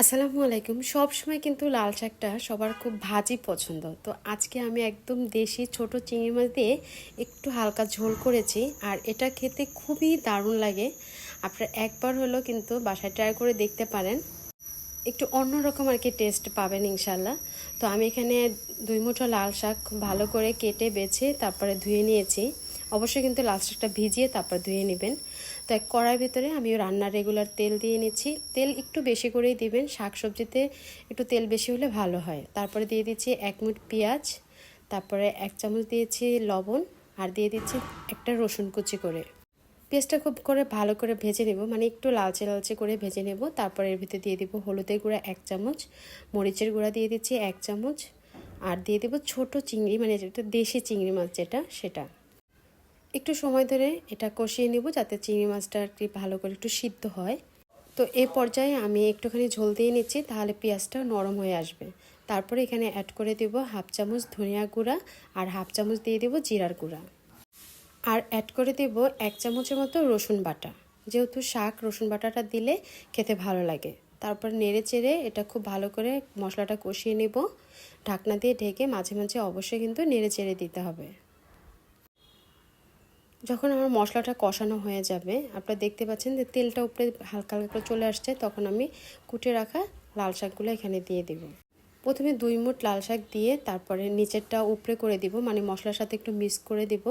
আসসালামু আলাইকুম। সব সময় কিন্তু লাল শাকটা সবার খুব ভাজি পছন্দ। তো আজকে আমি একদম দেশি ছোট চিংড়ি মাছ দিয়ে একটু হালকা ঝোল করেছি, আর এটা খেতে খুবই দারুণ লাগে। আপনারা একবার হলেও কিন্তু বাসায় ট্রাই করে দেখতে পারেন। একটু অন্যরকম আর কি টেস্ট পাবেন ইনশাল্লাহ। তো আমি এখানে 2 মুঠো লাল শাক ভালো করে কেটে বেছে তারপরে ধুয়ে নিয়েছি। অবশ্যই কিন্তু লাল শাকটা ভিজিয়ে তারপর ধুয়ে নেবেন। তো এক কড়াইয়ের ভিতরে আমি রান্নার রেগুলার তেল দিয়ে নিচ্ছি। তেল একটু বেশি করেই দিবেন, শাক সবজিতে একটু তেল বেশি হলে ভালো হয়। তারপরে দিয়ে দিচ্ছি 1 মুঠ পেঁয়াজ, তারপরে 1 চামচ দিয়েছি লবণ, আর দিয়ে দিচ্ছি একটা রসুন কুচি করে। পেঁয়াজটা খুব করে ভালো করে ভেজে নেব, মানে একটু লালচে লালচে করে ভেজে নেব। তারপর এর ভিতরে দিয়ে দিব হলুদের গুঁড়া 1 চামচ, মরিচের গুঁড়া দিয়ে দিচ্ছি 1 চামচ, আর দিয়ে দেব ছোট চিংড়ি, মানে যেটা দেশি চিংড়ি মাছ সেটা। একটু সময় ধরে এটা কষিয়ে নেব যাতে চিংড়ি মাছটা একটু ভালো করে একটু সিদ্ধ হয়। তো এই পর্যায়ে আমি একটুখানি ঝোল দিয়ে নিচ্ছি, তাহলে পেঁয়াজটা নরম হয়ে আসবে। তারপরে এখানে অ্যাড করে দেব 1/2 চামচ ধনিয়া গুঁড়া, আর 1/2 চামচ দিয়ে দেব জিরার গুঁড়া, আর অ্যাড করে দেব 1 চামচের মতো রসুন বাটা। যেহেতু শাক, রসুন বাটাটা দিলে খেতে ভালো লাগে। তারপর নেড়ে চেড়ে এটা খুব ভালো করে মশলাটা কষিয়ে নেব। ঢাকনা দিয়ে ঢেকে মাঝে মাঝে অবশ্যই কিন্তু নেড়ে চেড়ে দিতে হবে। যখন আমার মশলাটা কষানো হয়ে যাবে, আপনারা দেখতে পাচ্ছেন যে তেলটা উপরে হালকা হালকা করে চলে আসছে, তখন আমি কুটে রাখা লাল শাকগুলো এখানে দিয়ে দেব। প্রথমে 2 মুঠ লাল শাক দিয়ে তারপরে নিচেরটা উপরে করে দিব, মানে মশলার সাথে একটু মিক্স করে দিব।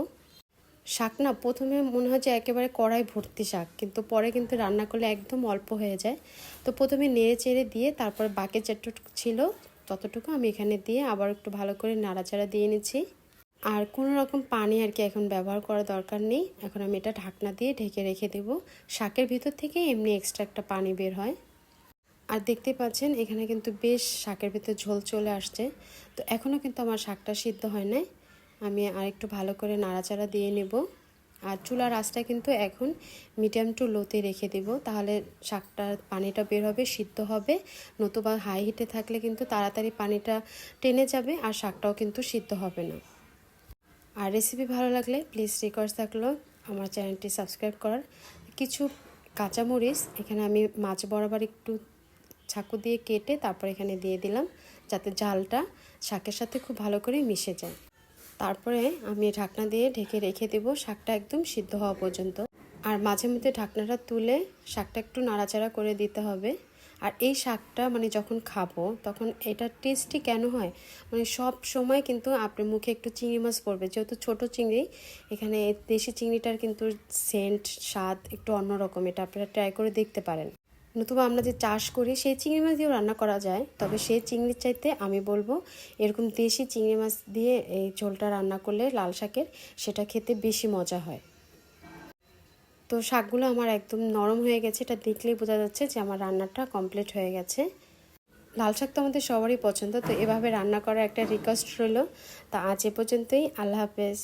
শাক না প্রথমে মনে হয় যে একেবারে কড়াই ভর্তি শাক, কিন্তু পরে কিন্তু রান্না করলে একদম অল্প হয়ে যায়। তো প্রথমে নেড়ে চেড়ে দিয়ে তারপর বাকি যেটুকু ছিল ততটুকু আমি এখানে দিয়ে আবার একটু ভালো করে নাড়াচাড়া দিয়ে নিচ্ছি। আর কোনো রকম পানি আর কি এখন ব্যবহার করার দরকার নেই। এখন আমি এটা ঢাকনা দিয়ে ঢেকে রেখে দেব। শাকের ভিতর থেকে এমনি এক্সট্রা একটা পানি বের হয়। আর দেখতে পাচ্ছেন এখানে কিন্তু বেশ শাকের ভিতর ঝোল চলে আসছে। তো এখনও কিন্তু আমার শাকটা সিদ্ধ হয় নাই। আমি আরেকটু ভালো করে নাড়াচাড়া দিয়ে নেব। আর চুলার আঁচটা কিন্তু এখন মিডিয়াম টু লোতে রেখে দেব, তাহলে শাকটার পানিটা বের হবে, সিদ্ধ হবে। নতুবা হাই হিটে থাকলে কিন্তু তাড়াতাড়ি পানিটা টেনে যাবে আর শাকটাও কিন্তু সিদ্ধ হবে না। আর রেসিপি ভালো লাগলে প্লিজ রিকোয়েস্ট থাকলো আমার চ্যানেলটি সাবস্ক্রাইব করার। কিছু কাঁচামরিচ এখানে আমি মাছ বরাবর একটু চাকু দিয়ে কেটে তারপর এখানে দিয়ে দিলাম, যাতে ঝালটা শাকের সাথে খুব ভালো করে মিশে যায়। তারপরে আমি ঢাকনা দিয়ে ঢেকে রেখে দেব শাকটা একদম সিদ্ধ হওয়া পর্যন্ত। আর মাঝে মধ্যে ঢাকনাটা তুলে শাকটা একটু নাড়াচাড়া করে দিতে হবে। আর এই শাকটা মানে যখন খাবো তখন এটা টেস্টি কেন হয়, মানে সব সময় কিন্তু আপনার মুখে একটু চিংড়ি মাছ পড়বে, যেহেতু ছোট চিংড়ি। এখানে দেশি চিংড়িটার কিন্তু সেন্ট স্বাদ একটু অন্যরকম, এটা আপনারা ট্রাই করে দেখতে পারেন। নতুবা আমরা যে চাষ করি সেই চিংড়ি মাছ দিয়েও রান্না করা যায়, তবে সেই চিংড়ির চাইতে আমি বলবো এরকম দেশি চিংড়ি মাছ দিয়ে এই ঝোলটা রান্না করলে লাল শাকের, সেটা খেতে বেশি মজা হয়। তো শাকগুলো আমার একদম নরম হয়ে গেছে, এটা দেখলেই বোঝা যাচ্ছে যে আমার রান্নাটা কমপ্লিট হয়ে গেছে। লাল শাক তো আমাদের সবারই পছন্দ, তো এভাবে রান্না করার একটা রিকোয়েস্ট রইল। তা আজ এ পর্যন্তই। আল্লাহ হাফেজ।